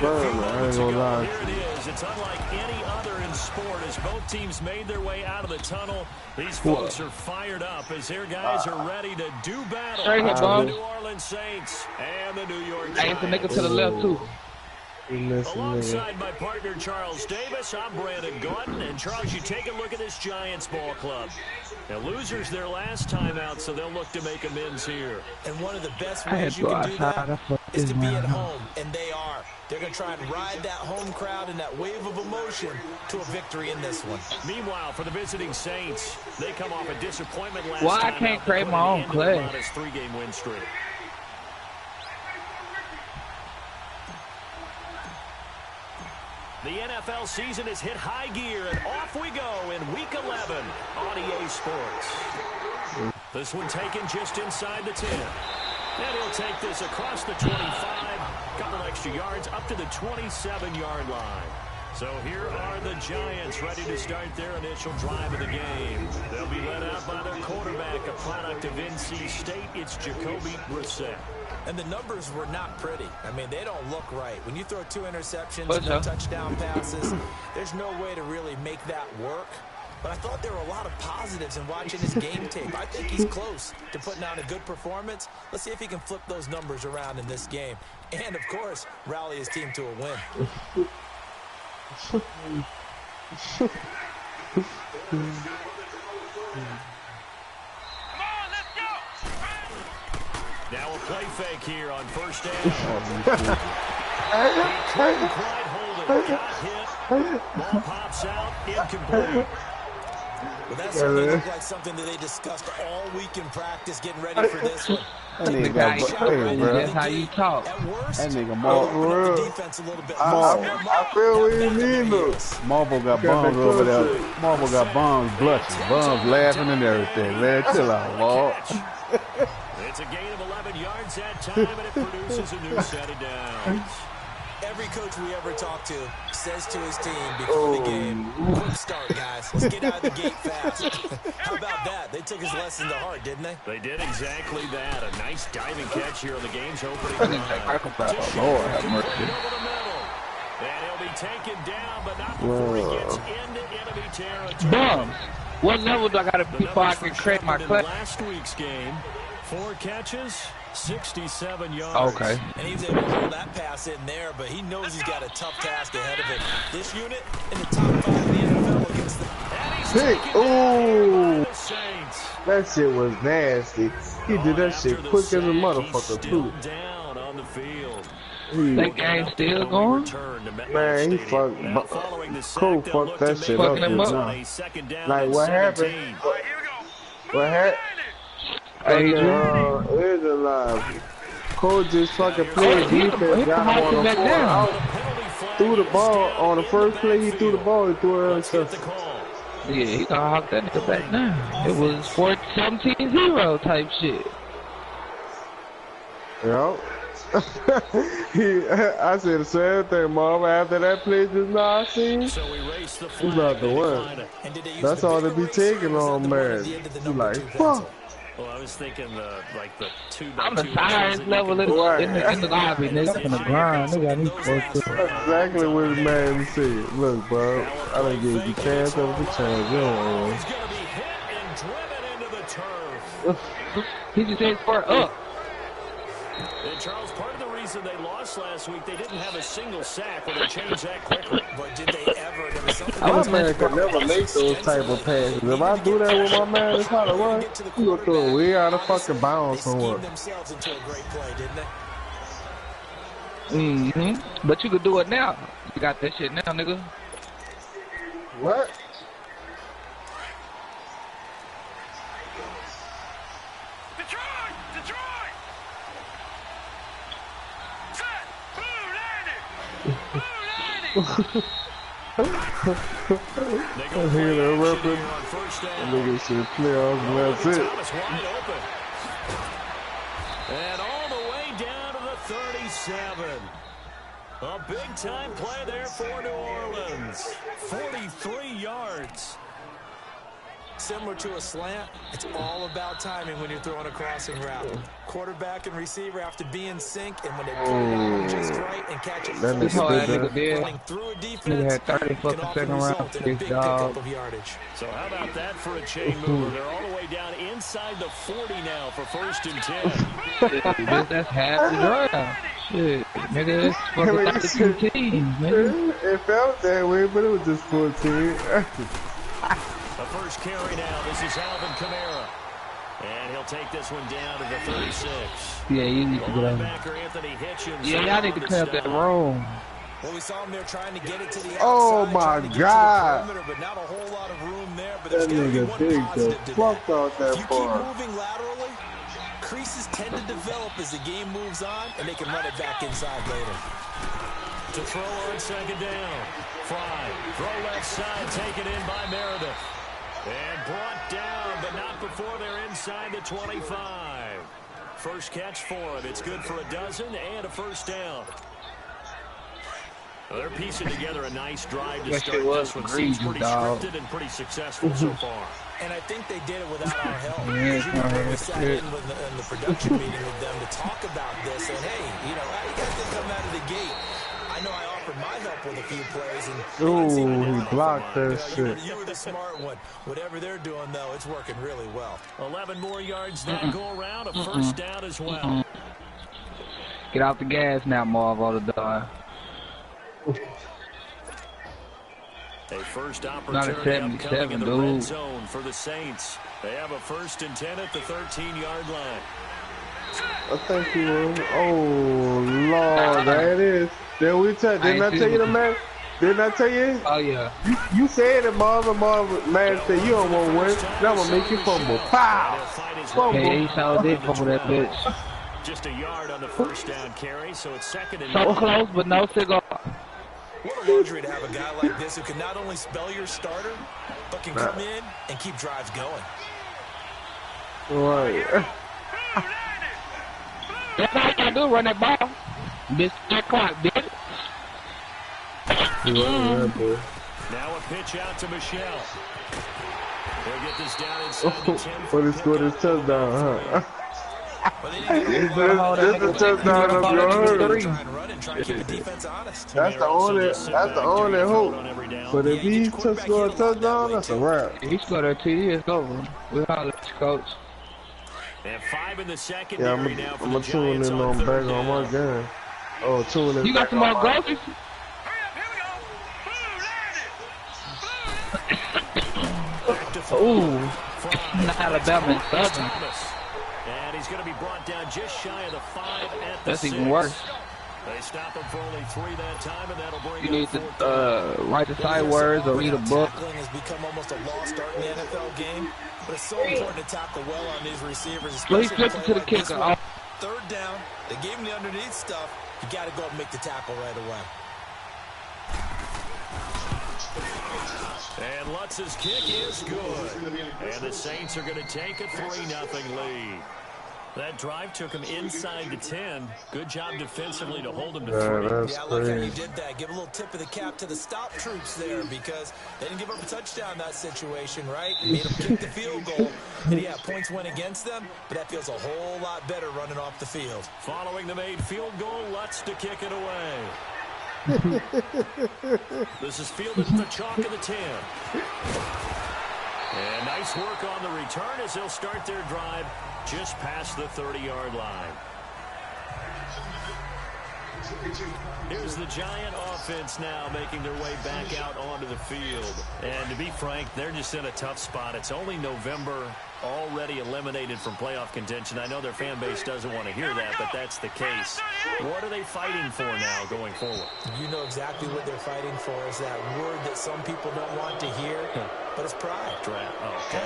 burn, man. I ain't gonna lie. Here it is. It's unlike any other in sport as both teams made their way out of the tunnel. These folks are fired up as their guys are ready to do battle. The New Orleans Saints and the New York Giants. I ain't the nigga to the left, too. Alongside my partner, Charles Davis, I'm Brandon Gordon. And, Charles, you take a look at this Giants ball club. Now, losers their last time out, so they'll look to make amends here. And one of the best ways you can do that is to be at home, and they are. They're going to try and ride that home crowd and that wave of emotion to a victory in this one. Meanwhile, for the visiting Saints, they come off a disappointment last time. Why I can't create my own play? Three-game win streak. The NFL season has hit high gear, and off we go in Week 11 on EA Sports. This one taken just inside the 10. And he'll take this across the 25, couple extra yards up to the 27-yard line. So here are the Giants ready to start their initial drive of the game. They'll be led out by their quarterback, a product of NC State. It's Jacoby Brissett. And the numbers were not pretty. I mean, they don't look right. When you throw 2 interceptions, no touchdown passes, there's no way to really make that work. But I thought there were a lot of positives in watching his game tape. I think he's close to putting out a good performance. Let's see if he can flip those numbers around in this game. And, of course, rally his team to a win. Now a play fake here on first down. He couldn't quite hold it. Got hit. Ball pops out. Incomplete. Well, that certainly looked like something that they discussed all week in practice, getting ready for this one. That's how you talk. At worst, that nigga Marvel. The defense a little bit. I feel what you mean, though. Marvel got bombs over there. Marvel got bombs blushing, bombs laughing and everything. Man, chill out, Walt. It's a gain of 11 yards that time, and it produces a new set of downs. Every coach we ever talk to says to his team before the game, quick start, guys. Let's get out of the gate fast. How about that? They took his lesson to heart, didn't they? They did exactly that. A nice diving catch here on the game's opening drive. Lord have mercy. And he'll be taken down, but not before he gets into enemy territory. Bombs. What level do I got to be before I can create my play? Last week's game, 4 catches, 67 yards. Okay. And he's able to hold that pass in there, but he knows he's got a tough task ahead of him. This unit in the top 5 of the NFL against the... Ooh! That shit was nasty. He did that shit quick as a motherfucker, too. Down on the field. That game still going? Man, he fucked. Cole fucked that shit up just now. Like, what happened? What happened? It's alive. Cole just fucking played defense, got him on the floor. Threw the ball on the first play. He threw the ball. He threw it himself. Yeah, he gonna hawk that nigga back now. It was 17-0 type shit. Yup. I said the same thing, Mom. After that play just now I seen, he's about to win. That's all they be taking on, man. You like, fuck. Well, I was thinking like the 2x2. I'm the science level in the lobby, nigga. In the grind, nigga. I need That's exactly what the man said. Look, bro, I done gave you chance over chance. You don't He's gonna be hit and driven into the turf. He just said for up. And Charles, part of the reason they lost last week, they didn't have a single sack when they changed that quickly. But did they ever? There was something. My man could never make those type of passes. If I do that with my man, it's how to run. He gonna throw it way out of fucking bounds somewhere. They schemed themselves into a great play, didn't they? But you could do it now. You got that shit now, nigga. What? I hear that repping. Nigga should play off and that's it. And all the way down to the 37. A big time play there for New Orleans. 43 yards. similar to a slant. It's all about timing when you're throwing a crossing route. Quarterback and receiver have to be in sync, and when they put it on just right and catch it This whole nigga did. running through a defense, nigga had 30 fucking second round picks, dog. So how about that for a chain mover? They're all the way down inside the 40 now for 1st and 10. That's half the drive. Shit, nigga, it's fucking 32 teams, nigga. It felt that way, but it was just 14. The first carry now. This is Alvin Kamara. And he'll take this one down to the 36. Yeah, you need to get on. Yeah, y'all need to clean up that room. Well, we saw him there trying to get it to the outside. Oh my God! Perimeter, but not a whole lot of room there. But that nigga big the fuck out that far. Keep moving laterally, creases tend to develop as the game moves on, and they can run it back inside later. To throw on 2nd down. Fry, throw left side, taken in by Meredith. And brought down, but not before they're inside the 25. First catch for him. It's good for a dozen and a 1st down. Well, they're piecing together a nice drive to start this one. Seems pretty scripted and pretty successful so far. And I think they did it without our help. Because you know, we sat in the production meeting with them to talk about this. And, hey, you know, how you guys didn't come out of the gate? I know I offered my help with a few plays. And he blocked that shit. You were the smart one. Whatever they're doing, though, it's working really well. 11 more yards that go around. A 1st down as well. Get out the gas now, Marv, all the time. A first opportunity coming in the red zone for the Saints. They have a 1st and 10 at the 13-yard line. I think he was. Oh Lord, there it is. Then we didn't I tell you the man? Didn't I tell you? Oh yeah. You said it, Marvin. Man said you don't want to win. That will make you fumble. Pow! Fumble. Hey, he saw did fumble that bitch. Just a yard on the 1st down carry, so it's 2nd and so close, but no cigar. What a luxury to have a guy like this who can not only spell your starter, but can come in and keep drives going. Right. That's all you can do, run that ball. Bitch, that clock, bitch. Now a pitch out to Michelle. They'll get this down inside the 10. But he scored his touchdown, huh? This is a touchdown of your That's the only hope. But if he scored a touchdown, that's a wrap. He scored that 2 years over. We all let you coach. They have 5 in the second. Yeah, I'm gonna tune in on back on my game. Oh, tune in. You got some more groceries? Ooh, Alabama and Southern. And he's going to be brought down just shy of the 5 at the That's 6. even worse. They stop him for only 3 that time, and that'll bring you need to write the side words or read a book. Tackling has become almost a lost art in the NFL game, but it's so important to tackle well on these receivers. Please flip it to the kicker. 3rd down, they gave him the underneath stuff. You got to go and make the tackle right away. And Lutz's kick is good. And the Saints are going to take a 3-0 lead. That drive took him inside the 10. Good job defensively to hold him to 3. Yeah, I like how you did that. Give a little tip of the cap to the stop troops there because they didn't give up a touchdown in that situation, right? Made them kick the field goal. And yeah, points went against them, but that feels a whole lot better running off the field. Following the made field goal, Lutz to kick it away. This is fielded at the chalk of the 10. And nice work on the return as they'll start their drive just past the 30-yard line. Here's the Giant offense now making their way back out onto the field. And to be frank, they're just in a tough spot. It's only November, already eliminated from playoff contention. I know their fan base doesn't want to hear that, but that's the case. What are they fighting for now going forward? You know exactly what they're fighting for is that word that some people don't want to hear, but it's pride. Draft. Oh, okay.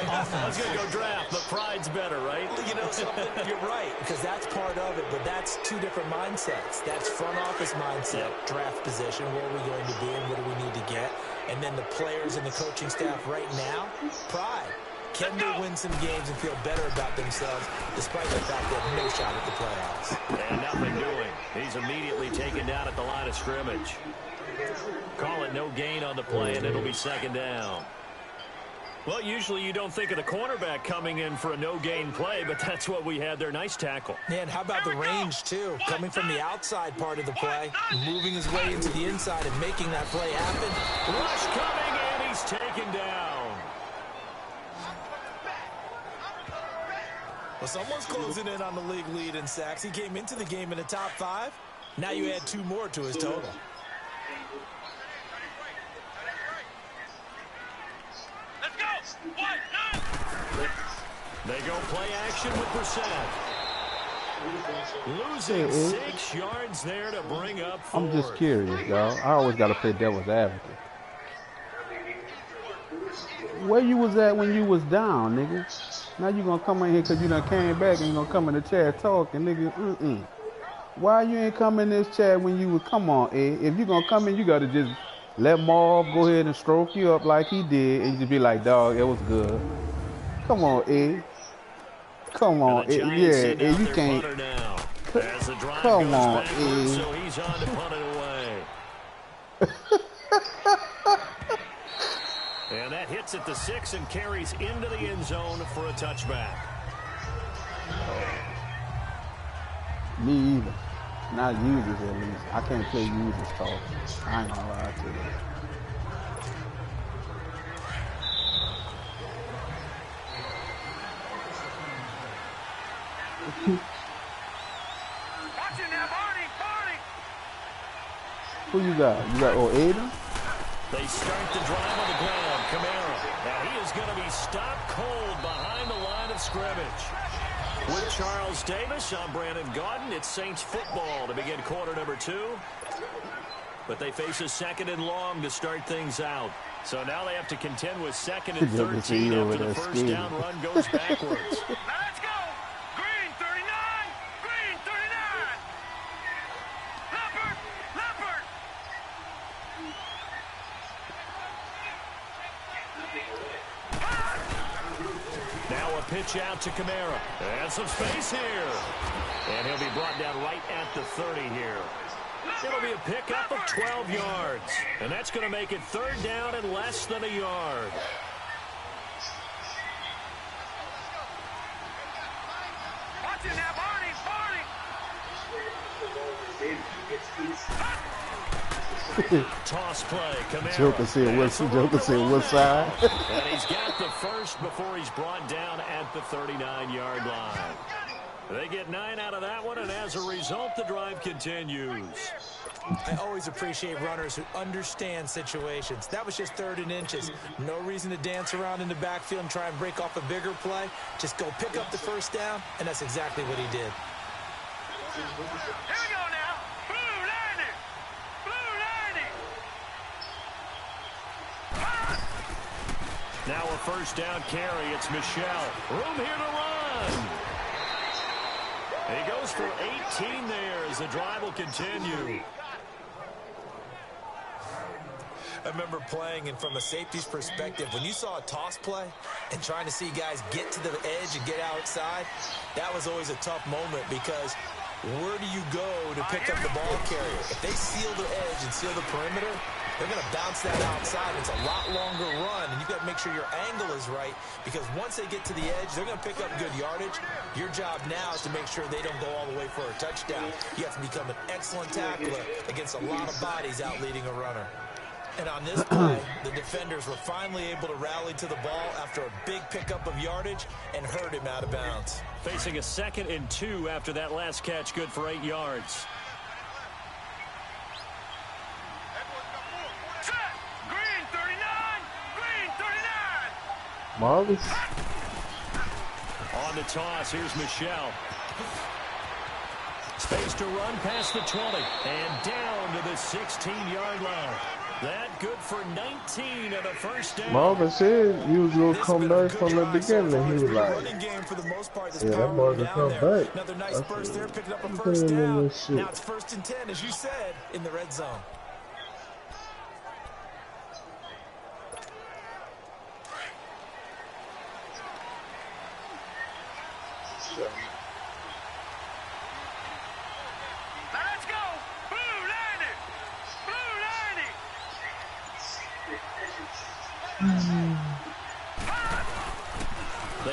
I was going to go draft, but pride's better, right? You know something? You're right, because that's part of it, but that's two different mindsets. That's front office mindset, draft position, where are we going to be and what do we need to get? And then the players and the coaching staff right now, pride. Can they win some games and feel better about themselves despite the fact they have no shot at the playoffs? And nothing doing. He's immediately taken down at the line of scrimmage. Call it no gain on the play, and it'll be 2nd down. Well, usually you don't think of the cornerback coming in for a no-gain play, but that's what we had there. Nice tackle. Yeah, and how about the range, too? Coming from the outside part of the play, moving his way into the inside and making that play happen. Rush coming, and he's taken down. Well, someone's closing in on the league lead in sacks. He came into the game in the top 5. Now you add 2 more to his total. They go play action with Brissett. Losing 6 yards there to bring up 4. I'm just curious, dog. I always got to play devil's advocate. Where you was at when you was down, nigga? Now you gonna come in here because you done came back and you gonna come in the chat talking, nigga. Why you ain't come in this chat when you was, come on, Ed. If you gonna come in, you gotta just let Marv go ahead and stroke you up like he did and just be like, dog, it was good. Come on, Ed. Come on, Ed. Yeah, Ed, you can't. Come on, Ed. So he's on to punt it away. And that hits at the 6 and carries into the end zone for a touchback. Me either. Not users at least. I can't play users talk. I ain't gonna lie to you. Who you got? You got Aiden? They start the drive on the ground. Kamara. And he is going to be stopped cold behind the line of scrimmage. With Charles Davis, I'm Brandon Gaudin. It's Saints football to begin quarter number 2. But they face a 2nd and long to start things out. So now they have to contend with 2nd and 13 after the first down run goes backwards. Let's go! Green 39! Green 39! Leopard! Leopard! Now a pitch out to Kamara. And some space here. And he'll be brought down right at the 30 here. It'll be a pickup of 12 yards. And that's going to make it 3rd down and less than a yard. Watch it now, Barney! Barney! Toss play. Kamara. Joker said what side? And he's got the first before he's brought down at the 39-yard line. They get 9 out of that one, and as a result, the drive continues. I always appreciate runners who understand situations. That was just 3rd and inches. No reason to dance around in the backfield and try and break off a bigger play. Just go pick up the first down, and that's exactly what he did. Here we go now. Blue 90! Blue 90! Now a first down carry. It's Michelle. Room here to run. He goes for 18 there as the drive will continue. I remember playing, and from a safety's perspective, when you saw a toss play and trying to see guys get to the edge and get outside, that was always a tough moment because where do you go to pick up the ball carrier? If they seal the edge and seal the perimeter, they're going to bounce that outside. It's a lot longer run, and you've got to make sure your angle is right because once they get to the edge, they're going to pick up good yardage. Your job now is to make sure they don't go all the way for a touchdown. You have to become an excellent tackler against a lot of bodies out leading a runner. And on this play, the defenders were finally able to rally to the ball after a big pickup of yardage and hurt him out of bounds. Facing a 2nd and 2 after that last catch, good for 8 yards. Green 39! Green 39! Marvelous. On the toss, here's Michelle. Space to run past the 20 and down to the 16-yard line. That good for 19 at a first down. Marvin said he was going to come back from the beginning. He was like, yeah, that boy can come back. Another nice burst there, picking up a first down. Now it's 1st and 10, as you said, in the red zone. Let's go! Blue 90! Blue 90!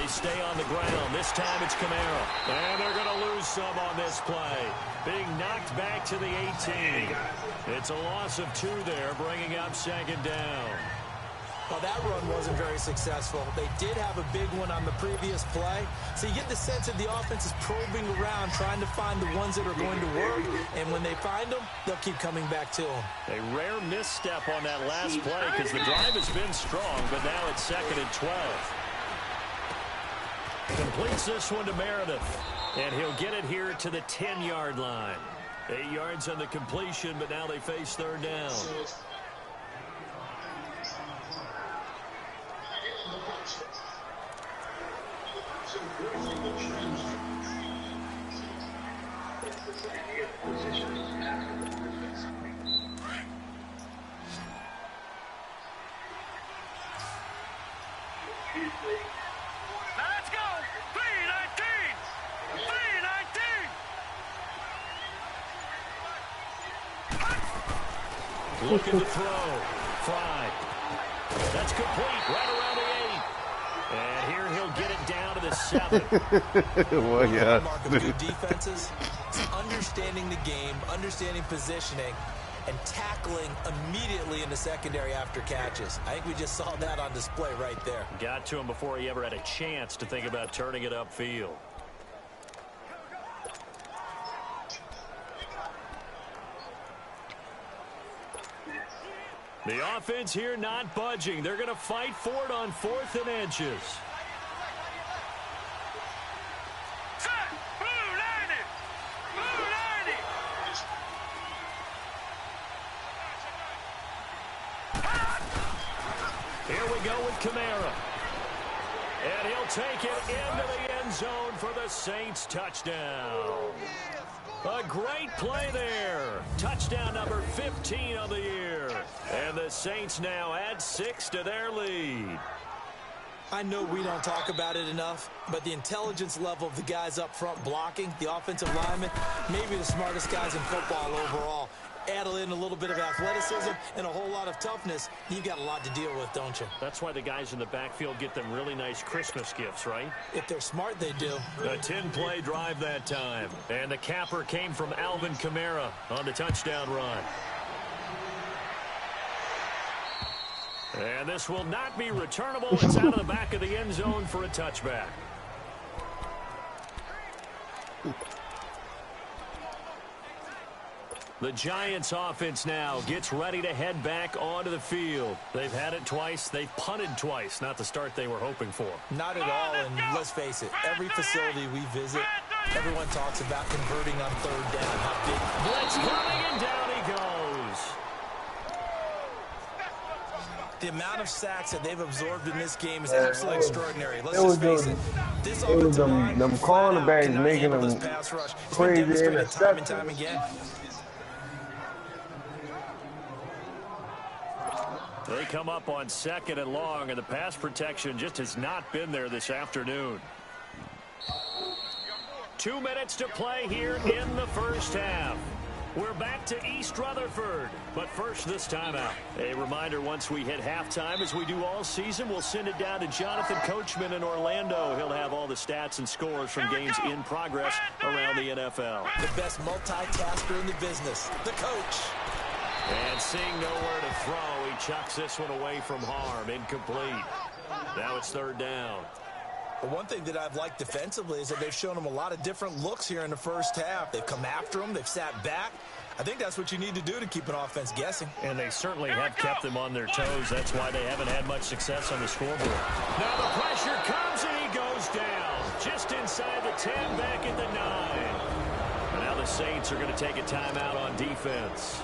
stay on the ground. This time it's Camara. And they're going to lose some on this play. Being knocked back to the 18. It's a loss of 2 there, bringing up 2nd down. Well, that run wasn't very successful. They did have a big one on the previous play. So you get the sense that the offense is probing around, trying to find the ones that are going to work. And when they find them, they'll keep coming back to them. A rare misstep on that last play because the drive has been strong, but now it's 2nd and 12. Completes this one to Meredith. And he'll get it here to the 10-yard line. 8 yards on the completion, but now they face 3rd down. Let's go! 319! 319! Looking to throw. Fry. That's complete. Right around the 8. And here he'll get it down to the 7. Well, yeah. Mark of good defenses is understanding the game, understanding positioning, and tackling immediately in the secondary after catches. I think we just saw that on display right there. Got to him before he ever had a chance to think about turning it upfield. The offense here not budging. They're going to fight for it on 4th and inches. Set! Blue 90! Blue 90! Here we go with Camara. And he'll take it into the end zone for the Saints touchdown. A great play there. Touchdown number 15 of the year. And the Saints now add 6 to their lead. I know we don't talk about it enough, but the intelligence level of the guys up front blocking, the offensive linemen, maybe the smartest guys in football overall. Add in a little bit of athleticism and a whole lot of toughness, you've got a lot to deal with, don't you? That's why the guys in the backfield get them really nice Christmas gifts, right? If they're smart, they do. A 10-play drive that time. And the capper came from Alvin Kamara on the touchdown run. And this will not be returnable. It's out of the back of the end zone for a touchback. The Giants offense now gets ready to head back onto the field. They've had it twice. They've punted twice. Not the start they were hoping for. Not at all, and let's face it, every facility we visit, everyone talks about converting on 3rd down. How big. Blitz coming, and down he goes. The amount of sacks that they've absorbed in this game is absolutely extraordinary. Let's just face it. This offensive line, them cornerbacks making them crazy time and time again. They come up on 2nd and long, and the pass protection just has not been there this afternoon. 2 minutes to play here in the first half. We're back to East Rutherford, but first this timeout. A reminder, once we hit halftime, as we do all season, we'll send it down to Jonathan Coachman in Orlando. He'll have all the stats and scores from games in progress around the NFL. The best multitasker in the business, the coach. And seeing nowhere to throw, he chucks this one away from harm. Incomplete. Now it's 3rd down. But one thing that I've liked defensively is that they've shown them a lot of different looks here in the first half. They've come after them. They've sat back. I think that's what you need to do to keep an offense guessing. And they certainly have kept them on their toes. That's why they haven't had much success on the scoreboard. Now the pressure comes, and he goes down. Just inside the 10, back at the 9. And now the Saints are going to take a timeout on defense.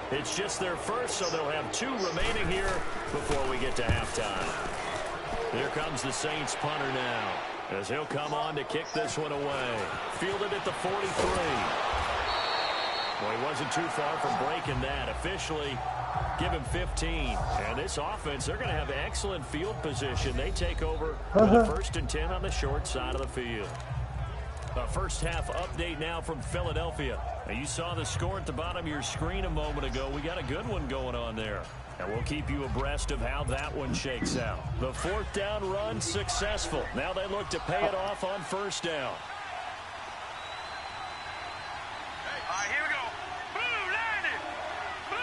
It's just their first, so they'll have 2 remaining here before we get to halftime. Here comes the Saints punter now, as he'll come on to kick this one away. Fielded at the 43. Well, he wasn't too far from breaking that. Officially, give him 15. And this offense, they're going to have excellent field position. They take over for the 1st and 10 on the short side of the field. A first half update now from Philadelphia. Now, you saw the score at the bottom of your screen a moment ago. We got a good one going on there. And we'll keep you abreast of how that one shakes out. The fourth down run successful. Now they look to pay it off on first down. All right, here we go. Blue 90. Blue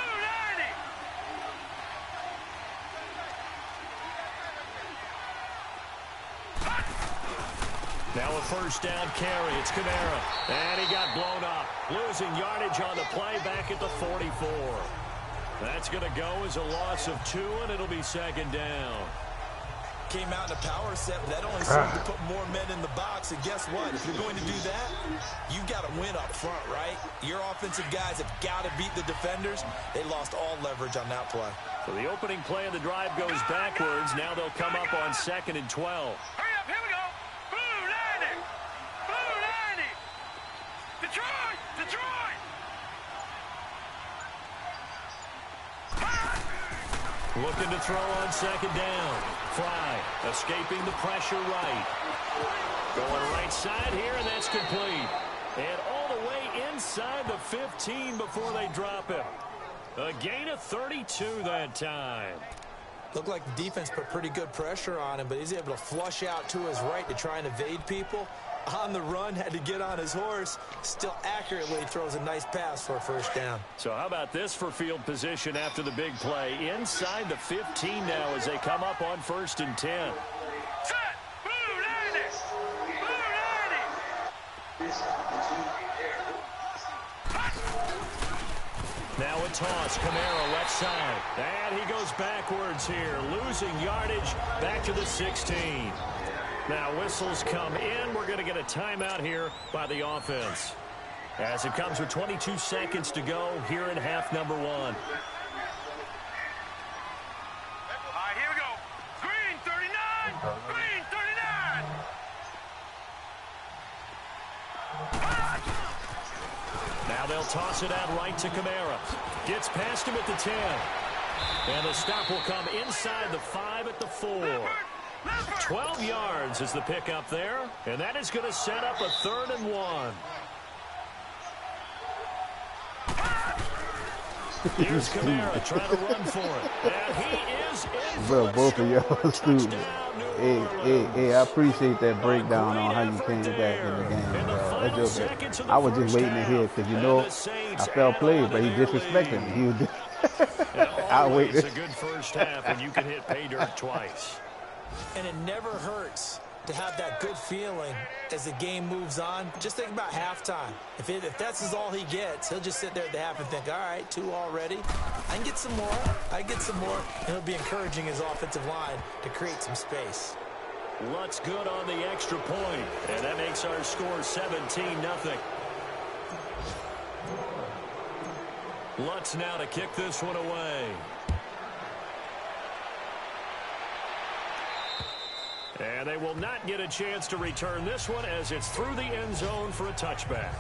90. Now a first down carry. It's Kamara. And he got blown up. Losing yardage on the play back at the 44. That's going to go as a loss of 2, and it'll be second down. Came out in a power set, but that only served to put more men in the box. And guess what? If you're going to do that, you've got to win up front, right? Your offensive guys have got to beat the defenders. They lost all leverage on that play. So the opening play of the drive goes backwards. Now they'll come up on 2nd and 12. Hurry up, here we go. Blue 90. Blue 90. Detroit. Detroit. Looking to throw on second down. Fry escaping the pressure right. Going right side here, and that's complete. And all the way inside the 15 before they drop him. A gain of 32 that time. Looked like the defense put pretty good pressure on him, but he's able to flush out to his right to try and evade people. On the run, had to get on his horse. Still accurately throws a nice pass for a first down. So how about this for field position after the big play? Inside the 15 now as they come up on 1st and 10. Set. Blue 90. Blue 90. Now a toss. Kamara left side. And he goes backwards here. Losing yardage back to the 16. Now whistles come in. We're going to get a timeout here by the offense. As it comes with 22 seconds to go here in half number 1. All right, here we go. Green 39. Green 39. Now they'll toss it out right to Kamara. Gets past him at the 10. And the stop will come inside the 5 at the 4. 12 yards is the pickup there, and that is going to set up a 3rd and 1. Here's Kamara trying to run for it, and he is in. Bro, both of y'all stupid. Hey, I appreciate that breakdown on how you came back in the game, bro. That's just, I was just waiting to hear because, you know, I felt played, but he disrespected me. He was I wait. It's a good first half when you can hit pay dirt twice. And it never hurts to have that good feeling as the game moves on. Just think about halftime. If that's all he gets, he'll just sit there at the half and think, all right, 2 already. I can get some more. I can get some more. And he'll be encouraging his offensive line to create some space. Lutz good on the extra point, and that makes our score 17-0. Lutz now to kick this one away. And they will not get a chance to return this one as it's through the end zone for a touchback.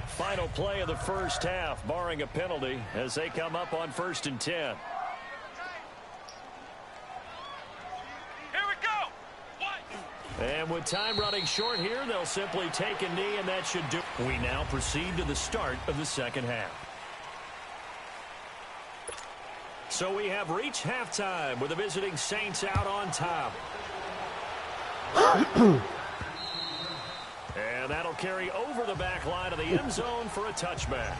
Final play of the first half, barring a penalty, as they come up on 1st and 10. And with time running short here, they'll simply take a knee, and that should do. We now proceed to the start of the second half. So we have reached halftime with the visiting Saints out on top. And that'll carry over the back line of the end zone for a touchback.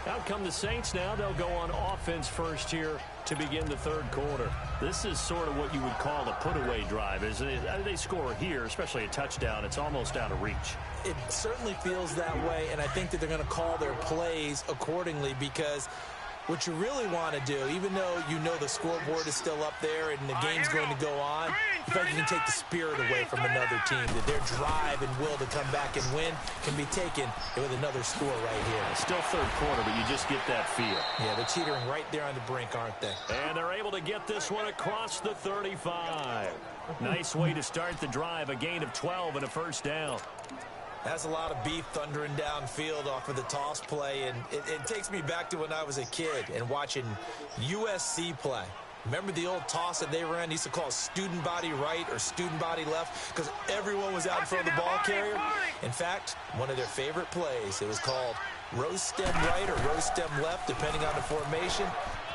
Out come the Saints now. They'll go on offense first here to begin the 3rd quarter. This is sort of what you would call a put-away drive, isn't it? They score here, especially a touchdown. It's almost out of reach. It certainly feels that way, and I think that they're going to call their plays accordingly because what you really want to do, even though you know the scoreboard is still up there and the game's going to go on, in fact, you can take the spirit away from another team. That their drive and will to come back and win can be taken with another score right here. It's still 3rd quarter, but you just get that feel. Yeah, they're teetering right there on the brink, aren't they? And they're able to get this one across the 35. Nice way to start the drive, a gain of 12 and a first down. That's a lot of beef thundering downfield off of the toss play, and it takes me back to when I was a kid and watching USC play. Remember the old toss that they ran? They used to call student body right or student body left because everyone was out in front of the ball carrier. In fact, one of their favorite plays, it was called rose stem right or rose stem left, depending on the formation.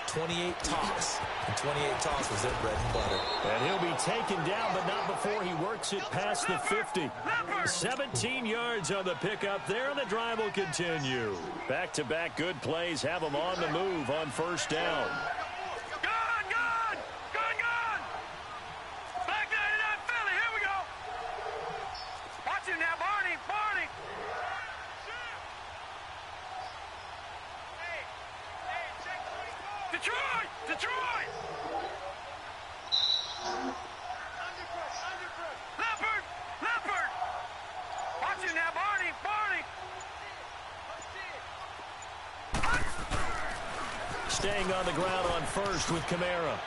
28 toss. And 28 toss was their bread and butter. And he'll be taken down, but not before he works it past the 50. 17 yards on the pickup there, and the drive will continue. Back-to-back good plays have him on the move on first down. Detroit! Leopard! Watch it now, Barney! Staying on the ground on first with Kamara.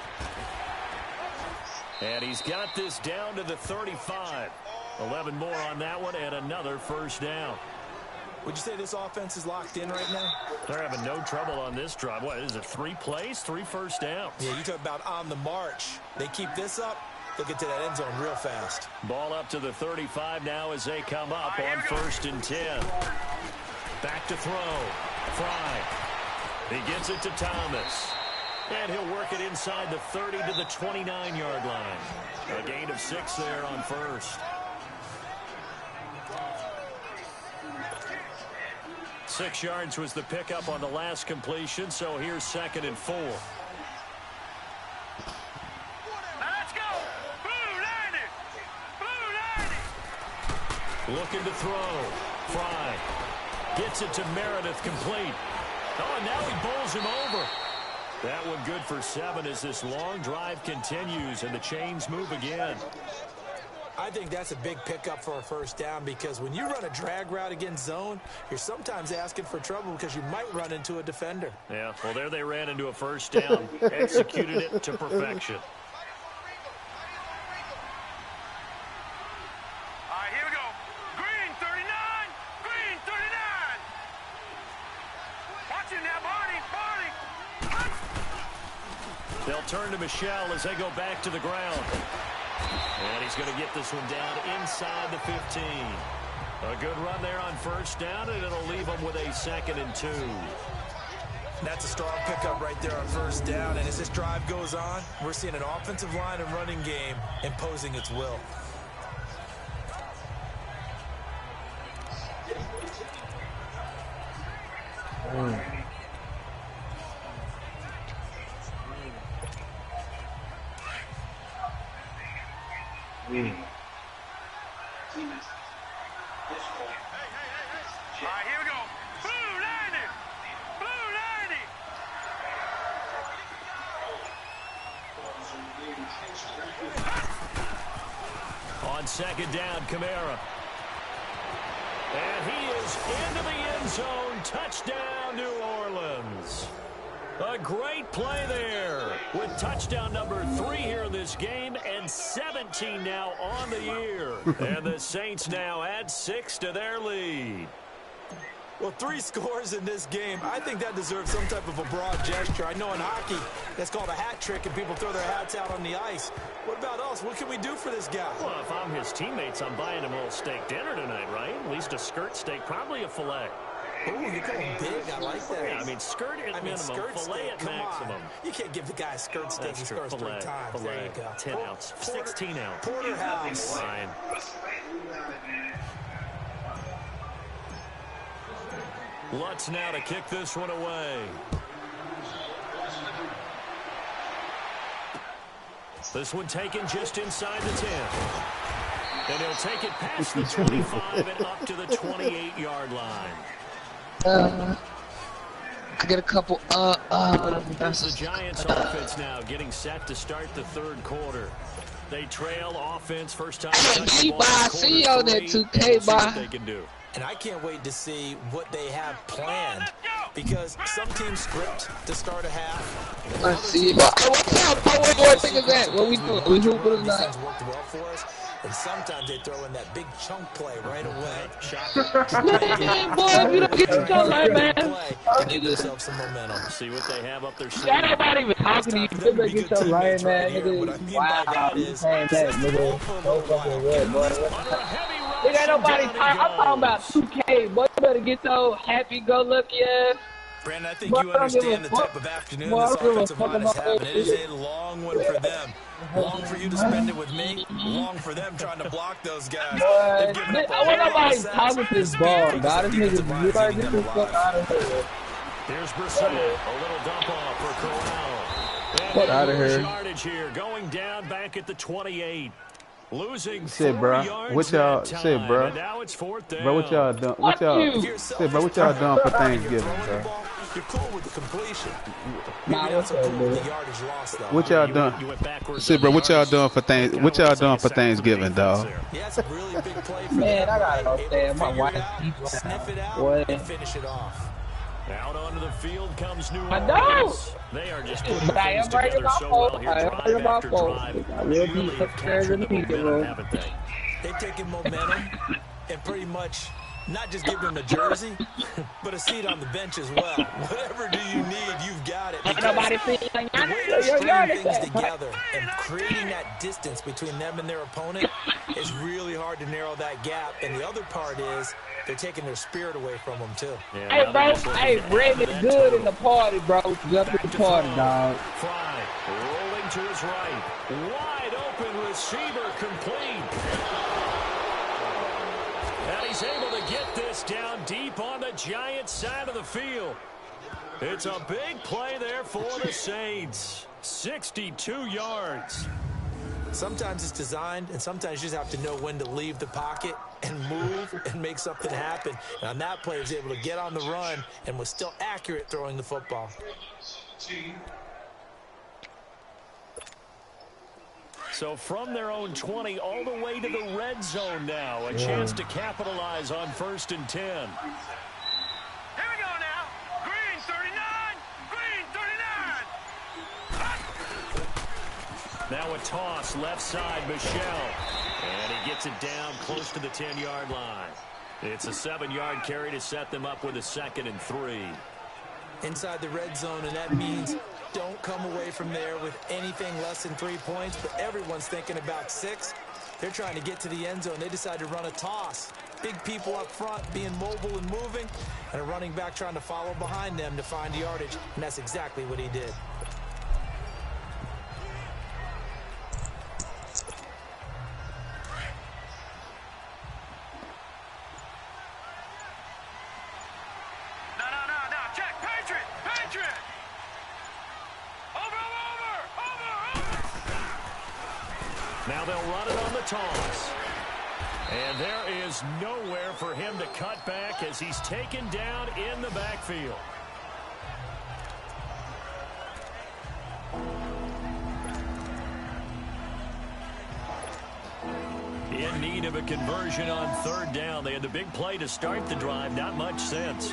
And he's got this down to the 35. 11 more on that one and another first down. Would you say this offense is locked in right now? They're having no trouble on this drive. What is it, 3 plays, 3 first downs? Yeah, you talk about on the march. They keep this up, they'll get to that end zone real fast. Ball up to the 35 now as they come up on first and 10. Back to throw. Fry. He gets it to Thomas. And he'll work it inside the 30 to the 29-yard line. A gain of 6 there on first. 6 yards was the pickup on the last completion, so here's 2nd and 4. Let's go! Blue 90! Looking to throw. Fry gets it to Meredith, complete. Oh, and now he bowls him over. That one good for 7 as this long drive continues and the chains move again. I think that's a big pickup for a first down because when you run a drag route against zone, you're sometimes asking for trouble because you might run into a defender. Yeah, well, there they ran into a first down, executed it to perfection. All right, here we go. Green 39! Green 39! Watch it now, Barney! They'll turn to Michelle as they go back to the ground. And he's going to get this one down inside the 15. A good run there on first down, and it'll leave them with a 2nd and 2. That's a strong pickup right there on first down. And as this drive goes on, we're seeing an offensive line and running game imposing its will. All right, here we go. Blue 90! Blue 90! On 2nd down, Kamara. And he is into the end zone. Touchdown, New Orleans. A great play there with touchdown number 3 here in this game and 17 now on the year. And the Saints now add 6 to their lead. Well, 3 scores in this game. I think that deserves some type of a broad gesture. I know in hockey, that's called a hat trick, and people throw their hats out on the ice. What about us? What can we do for this guy? Well, if I'm his teammates, I'm buying him a little steak dinner tonight, right? At least a skirt steak, probably a filet. Ooh, you're going big. I like that. Yeah, I mean, skirt at minimum, skirt filet steak, at maximum. On. You can't give the guy a skirt steak. He scores 3 times. Filet, there you go. 10 ounce, 16 ounce. Porterhouse. Fine. Lutz now to kick this one away. This one taken just inside the 10. And he'll take it past the 25 and up to the 28-yard line. I get a couple. That's the Giants offense now getting set to start the 3rd quarter. They trail offense first time. I see on that 2K, what they can do. And I can't wait to see what they have planned because some teams script to start a half. Let's see. What thing is that? What we doing? We hooping or not? Worked well for us. And sometimes they throw in that big chunk play right away. Man, boy, if you don't get your toe line, man. Give themselves some momentum. See what they have up their sleeve. Ain't nobody even talking to you. You better get your line, man. Wow, you came back, nigga. So fucking good, boy. Nigga, ain't nobody talking. I'm talking about 2K, boy. You better get your happy-go-lucky ass. Brandon, I think you understand the type of afternoon this offensive line is having. It is a long one for them. Long for you to spend it with me. Long for them trying to block those guys. I want nobody talking to this ball, God. This nigga, you better get this fuck out of here. Here's Brissett. A little dump off for Corral. Get out of here. Yardage here. Going down back at the 28. Losing shit, bro. What y'all shit, bro? Now it's fourth down. Bro, what y'all done? What y'all shit, bro? What y'all done for Thanksgiving, bro? You're cool with the completion. What y'all done? Shit, bro. What y'all done for What y'all done for Thanksgiving, dog? Yeah, that's a really big play for Man, I gotta go stand. My wife sniff it out and finish it off. Out onto the field comes New Orleans. I don't. They are just But I am right about folks. I am right about folks. I will be upstairs in the media room. They've taken momentum and pretty much not just give them the jersey, but a seat on the bench as well. Whatever do you need, you've got it. Ain't nobody seeing the way they string things together and creating that distance between them and their opponent is really hard to narrow that gap. And the other part is they're taking their spirit away from them, too. Yeah, hey, bro. Hey, Red is good in the party, bro. Up to the party, dog. Fry rolling to his right. Wide open receiver complete. And he's able to get this down deep on the Giants' side of the field. It's a big play there for the Saints. 62 yards. Sometimes it's designed, and sometimes you just have to know when to leave the pocket and move and make something happen. And on that play, he was able to get on the run and was still accurate throwing the football. So from their own 20 all the way to the red zone now. A chance to capitalize on 1st and 10. Here we go now. Green 39. Green 39. Now a toss left side, Michelle. And he gets it down close to the 10-yard line. It's a 7-yard carry to set them up with a 2nd and 3. Inside the red zone, and that means don't come away from there with anything less than 3 points, but everyone's thinking about 6. They're trying to get to the end zone. They decide to run a toss. Big people up front being mobile and moving, and a running back trying to follow behind them to find yardage, and that's exactly what he did. Now they'll run it on the toss. And there is nowhere for him to cut back as he's taken down in the backfield. In need of a conversion on 3rd down. They had the big play to start the drive. Not much sense.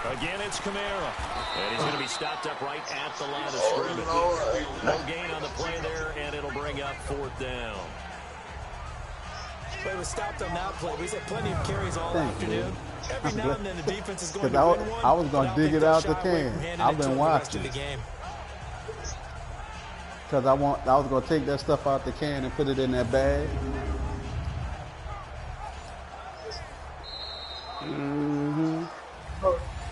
Again, it's Kamara. And he's going to be stopped up right at the line of scrimmage. No gain on the play there, and it'll bring up 4th down. But it was stopped on that play. We've had plenty of carries all afternoon. Every now and then the defense is going to win one. I was going to dig it out the can. I've been watching. Because I was going to take that stuff out the can and put it in that bag.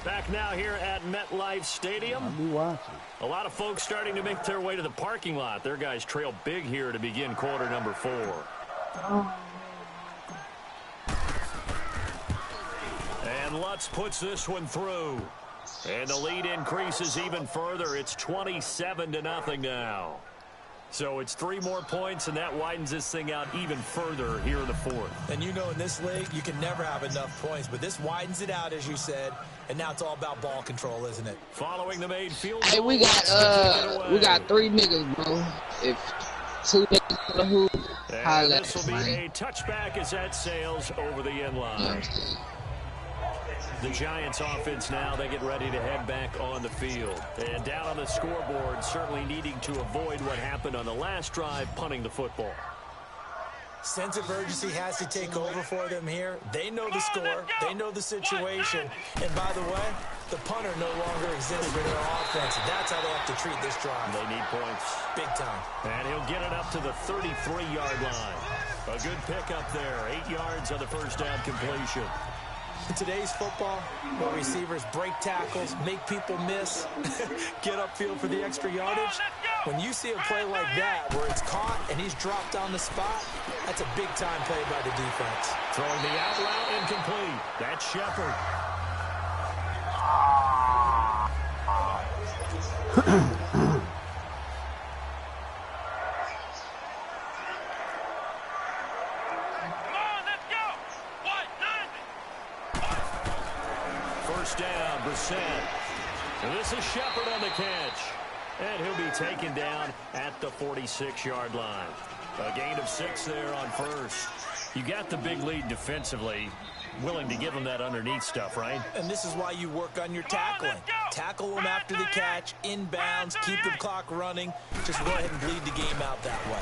Back now here at MetLife Stadium. I'll be watching. A lot of folks starting to make their way to the parking lot. Their guys trail big here to begin quarter number 4. And Lutz puts this one through. And the lead increases even further. It's 27-0 now. So it's 3 more points, and that widens this thing out even further here in the 4th. And you know in this league, you can never have enough points, but this widens it out, as you said, and now it's all about ball control, isn't it? Following the made field goal. Hey, we got 3 niggas, bro. If 2 niggas on the hoop, this will be a touchback as that sails over the end line. The Giants offense now, they get ready to head back on the field. And down on the scoreboard, certainly needing to avoid what happened on the last drive, punting the football. Sense of urgency has to take over for them here. They know the score. They know the situation. And by the way, the punter no longer exists for their offense. That's how they have to treat this drive. They need points. Big time. And he'll get it up to the 33-yard line. A good pickup there. 8 yards on the first down completion. In today's football, where receivers break tackles, make people miss, get upfield for the extra yardage, when you see a play like that where it's caught and he's dropped on the spot, that's a big-time play by the defense. Throwing the out route incomplete. That's Shepard. First down, Brissett. And this is Shepard on the catch. And he'll be taken down at the 46-yard line. A gain of 6 there on first. You got the big lead defensively. Willing to give them that underneath stuff, right? And this is why you work on your tackling. Tackle them after the catch, inbounds, keep the clock running. Just go ahead and bleed the game out that way.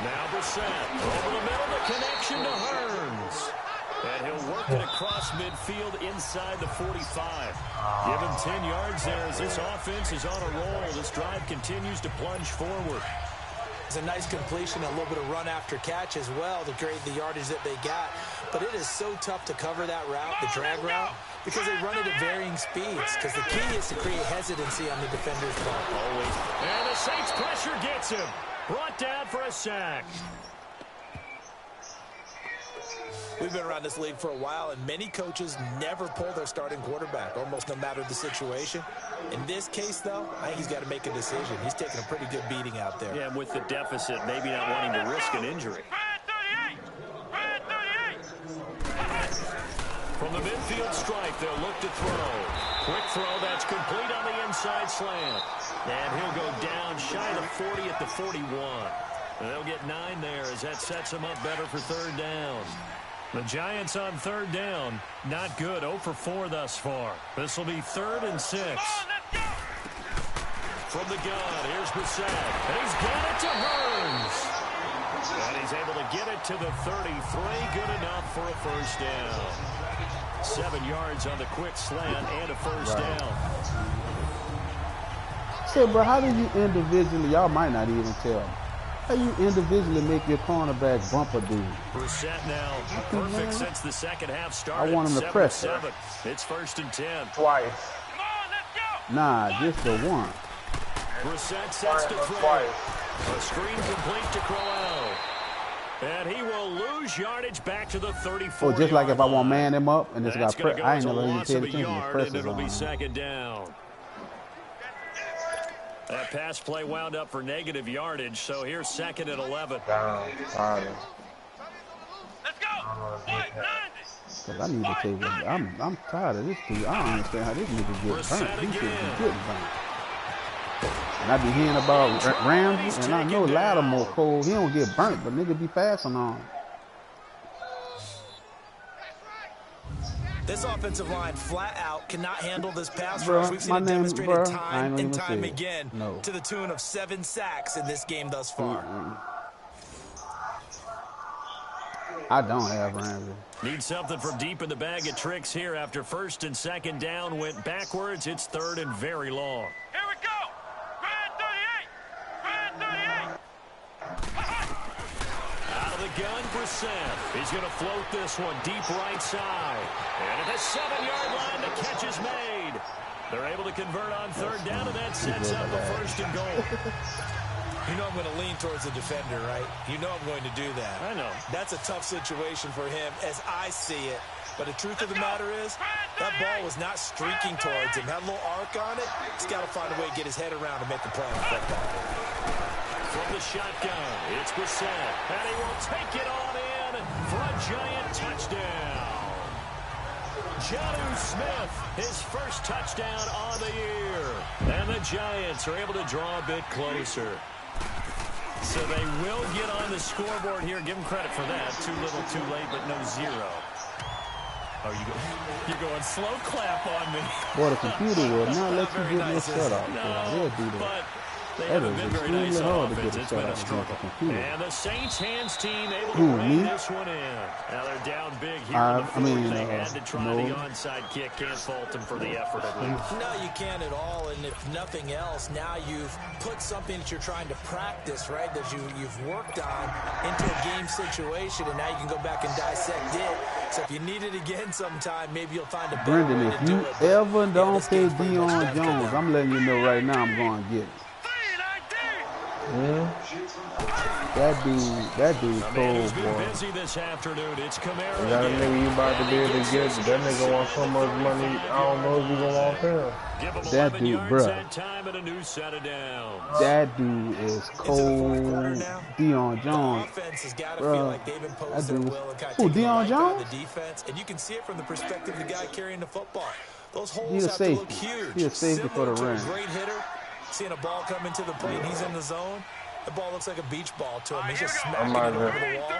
Now Brissett over the middle, the connection to Hearns. And he'll work it across midfield inside the 45. Give him 10 yards there as this offense is on a roll. This drive continues to plunge forward. It's a nice completion, a little bit of run after catch as well to create the yardage that they got. But it is so tough to cover that route, the drag route, because they run it at varying speeds. Because the key is to create hesitancy on the defender's part. Always. And the Saints pressure gets him. Brought down for a sack. We've been around this league for a while, and many coaches never pull their starting quarterback, almost no matter the situation. In this case, though, I think he's got to make a decision. He's taking a pretty good beating out there. Yeah, and with the deficit, maybe not wanting to risk an injury. From the midfield stripe, they'll look to throw. Quick throw, that's complete on the inside slant. And he'll go down shy of the 40 at the 41. And they'll get 9 there as that sets them up better for third down. The Giants on third down, not good. 0 for 4 thus far. This will be 3rd and 6. From the gun, here's Brissett. And he's got it to Hearns. And he's able to get it to the 33. Good enough for a first down. 7 yards on the quick slant and a first down. So, bro, how do you individually, y'all might not even tell, how you individually make your cornerback bump a dude? Brissett now perfect since the second half started. I want him to press it. It's 1st and 10. Twice. Nah, just the one. Brissett sets to throw. A screen complete to Crowell. And he will lose yardage back to the 34. Oh, just like if I want to man him up and it's got press. I ain't never even paid Of a attention to yard, presses and it'll on be 2nd down. That pass play wound up for negative yardage, so here's 2nd and 11. Down. Let's go. Cause I need to take it. I'm tired of this dude. I don't understand how this nigga get burnt. He should be getting burnt. And I be hearing about Ramsey, and I know Lattimore cold. He don't get burnt, but nigga be passing on him. This offensive line flat out cannot handle this pass Bro, rush. We've seen it demonstrated bro, time and time it. again No. to the tune of 7 sacks in this game thus far. I don't have Ramsey. Need something from deep in the bag of tricks here after 1st and 2nd down went backwards. It's 3rd and very long. Here we go. Grand 38. Out of the gun, Brissett. He's going to float this one deep right side. And at the 7-yard line, the catch is made. They're able to convert on 3rd down, and that sets up a 1st and goal. You know I'm going to lean towards the defender, right? You know I'm going to do that. I know. That's a tough situation for him as I see it. But the truth of the matter is, that ball was not streaking towards him. Had a little arc on it. He's got to find a way to get his head around and make the play on the football. From the shotgun, it's Brissett. And he will take it on in for a Giant touchdown. Jonnu Smith, his first touchdown on the year. And the Giants are able to draw a bit closer. So they will get on the scoreboard here. Give them credit for that. Too little, too late, but no 0. Oh, you're going slow clap on me. Boy, the computer will not let you get no nice, shutout. no, They'll do that. But they That haven't is been very extremely nice hard on to get offense. a It's been a shutout against the struggle. computer. And the Saints hands team able to Who, bring me? this one in. Now they're down big here in the fourth. They had to try the onside kick. Can't fault them for the effort, at least. No, you can't at all. And if nothing else, now you've put something that you're trying to practice, right, that you've worked on into a game situation, and now you can go back and dissect it. So if you need it again sometime, maybe you'll find a better Brendan, way if to do you it. ever don't pay Deion Jones, I'm letting you know right now I'm going to get it. That dude's cold, boy. Busy this afternoon. It's Kamara. That nigga you about to be able to get, that nigga want so much money, I don't know if you gonna want him. That dude, bruh. That dude is cold. Deion Jones. Bruh. That dude. Who, Deion Jones? And you can see it from the perspective of the guy carrying the football. Those holes He's a have to look safety. huge. He's a safety for the Similar ring. to a great hitter, seeing a ball come into the plate, he's in the zone. The ball looks like a beach ball to him. He's just smacking it over the wall.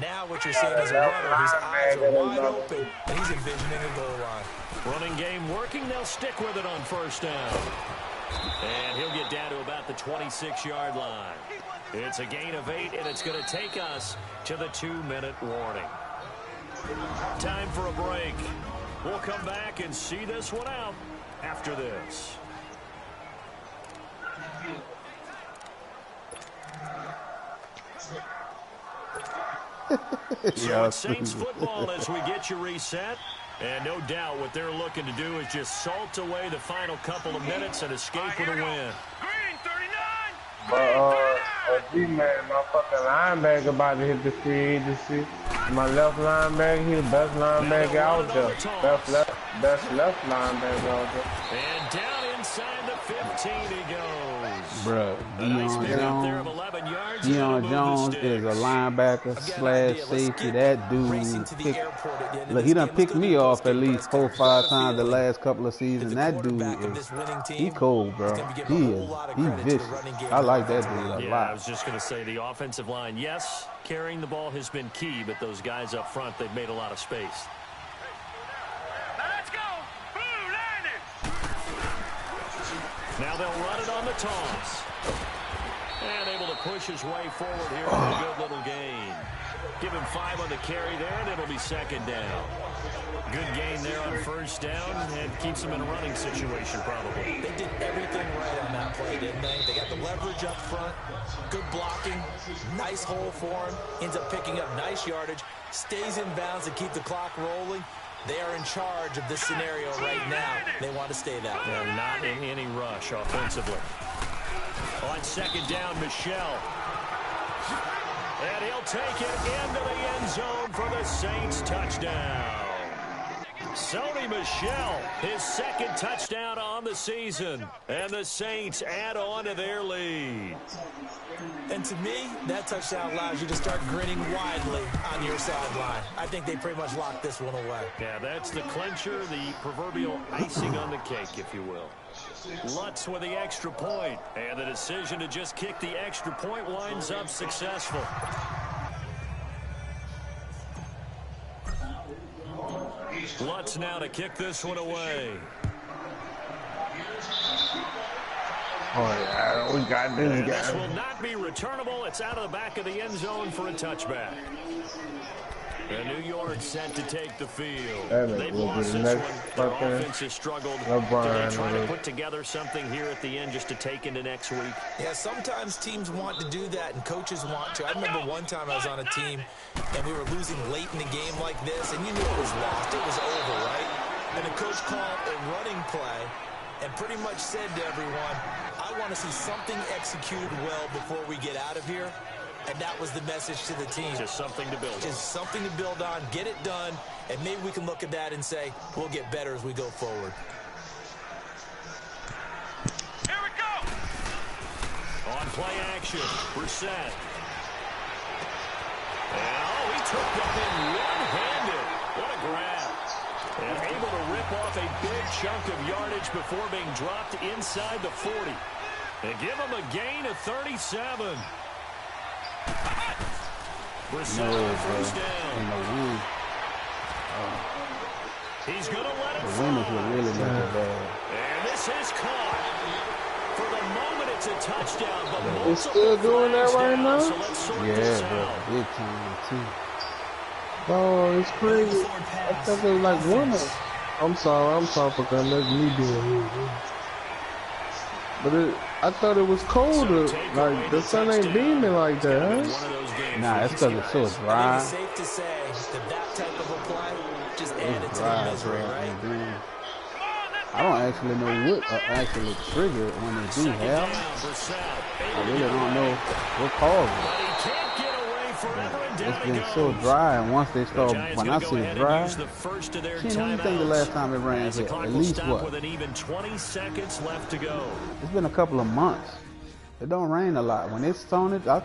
Now what you're seeing is a runner whose eyes are wide open, and he's envisioning a goal line. Running game working. They'll stick with it on first down. And he'll get down to about the 26-yard line. It's a gain of 8, and it's going to take us to the 2-minute warning. Time for a break. We'll come back and see this one out after this. So it's Saints football as we get you reset. And no doubt what they're looking to do is just salt away the final couple of minutes and escape with a win. But, G-Man, my fucking linebacker about to hit the free agency. My left linebacker, he's the best linebacker out there. Best left linebacker out there. And down inside the 15 he goes. Bruh, Deion Jones is a linebacker / safety. That dude, look, he done picked me off at least 4 or 5 times the last couple of seasons. That dude he cold, bro. He vicious. I like that dude a lot. I was just going to say the offensive line, yes, carrying the ball has been key, but those guys up front, they've made a lot of space. Now they'll run it on the toss. And able to push his way forward here with a good little gain. Give him 5 on the carry there, and it'll be second down. Good gain there on first down, and keeps him in a running situation probably. They did everything right on that play, didn't they? They got the leverage up front, good blocking, nice hole for him, ends up picking up nice yardage, stays in bounds to keep the clock rolling. They are in charge of this scenario right now. They want to stay that way. And not in any rush offensively. On second down, Michel. And he'll take it into the end zone for the Saints touchdown. Sony Michel, his second touchdown on the season. And the Saints add on to their lead. And to me, that touchdown allows you to start grinning widely on your sideline. I think they pretty much locked this one away. Yeah, that's the clincher, the proverbial icing on the cake, if you will. Lutz with the extra point, and the decision to just kick the extra point winds up successful. Lutz now to kick this one away. Oh, yeah, we got this guy. This will not be returnable. It's out of the back of the end zone for a touchback. And New York set to take the field. They've lost this one. Their offense has struggled. Do they try to put together something here at the end just to take into next week? Yeah, sometimes teams want to do that and coaches want to. I remember one time I was on a team and we were losing late in the game like this, and you knew it was lost. It was over, right? And the coach called a running play and pretty much said to everyone, I want to see something executed well before we get out of here. And that was the message to the team. Just something to build on. Just something to build on, get it done, and maybe we can look at that and say, we'll get better as we go forward. Here we go! On play action, Brissett. And, he took that in one-handed. What a grab. And able to rip off a big chunk of yardage before being dropped inside the 40. And give him a gain of 37. Brissett on first down. He's going to let it The winners will really make it bad. And this is caught. For the moment, it's a touchdown. But It's still doing that right now? So let's sort this out. Big time, too. Oh, it's crazy. I thought it was like women. I'm sorry, I'm talking because that's me doing it. But I thought it was colder. Like, the sun ain't beaming like that, huh? Nah, it's because it's so dry. It's safe to say that type of a play just added to the Dry, misery, right? I don't actually know what actually triggered when they do have. I really don't know what caused it. It's been so dry, and once they start, when I say dry, shit, what do you think the last time it rained here? At least what? With an even 20 seconds left to go. It's been a couple of months. It don't rain a lot. When it's Tony, I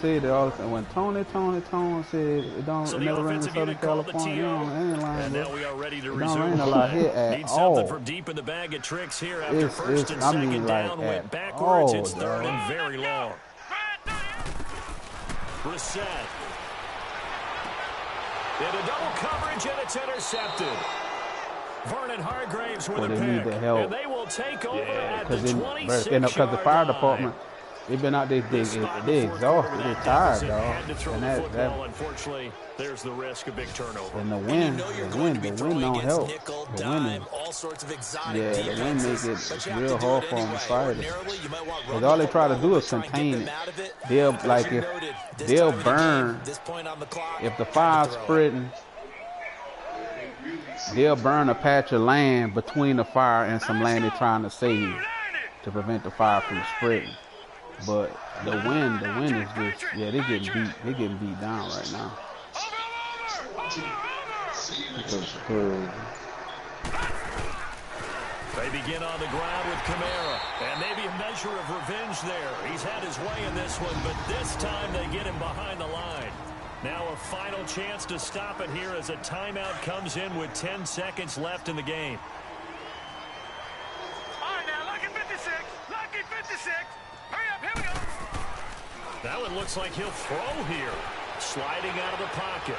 say it all the time. When Tony said it never rain in Southern California, it ain't lying, bro. It don't rain a lot here at all. From deep in the bag of tricks here after It's first and second down went backwards. It's third and very long. Brissett. Into double coverage, and it's intercepted. Vernon Hargraves with a pick. And they will take over at the 26-yard line. Because the fire department, they've been out there, they exhausted, they're tired, dog. And that, unfortunately, there's the risk of big turnover. And the wind don't help. The wind is, the wind makes it real hard for them to fight it. Because all they try to do is contain it. They'll burn, if the fire's spreading, they'll burn a patch of land between the fire and some land they're trying to save to prevent the fire from spreading. But the wind is just, they're getting beat down right now. They begin on the ground with Kamara, and maybe a measure of revenge there. He's had his way in this one, but this time they get him behind the line. Now a final chance to stop it here as a timeout comes in with 10 seconds left in the game. All right, now, lucky 56. Lucky 56. Hurry up, here we go. That one looks like he'll throw here. Sliding out of the pocket.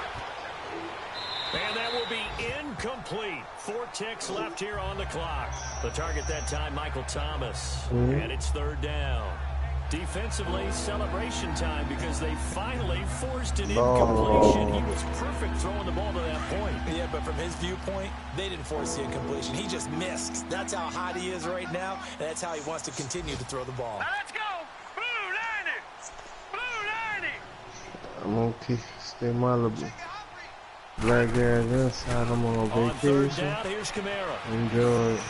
And that will be incomplete. 4 ticks left here on the clock. The target that time, Michael Thomas. And it's third down. Defensively, celebration time because they finally forced an incompletion. He was perfect throwing the ball to that point. Yeah, but from his viewpoint, they didn't force the incompletion. He just missed. That's how hot he is right now, and that's how he wants to continue to throw the ball. Now let's go. Blue Liney. Blue Liney. I'm okay. Stay malleable. Black guys inside. I'm on vacation. Down, here's Kamara. Enjoy it.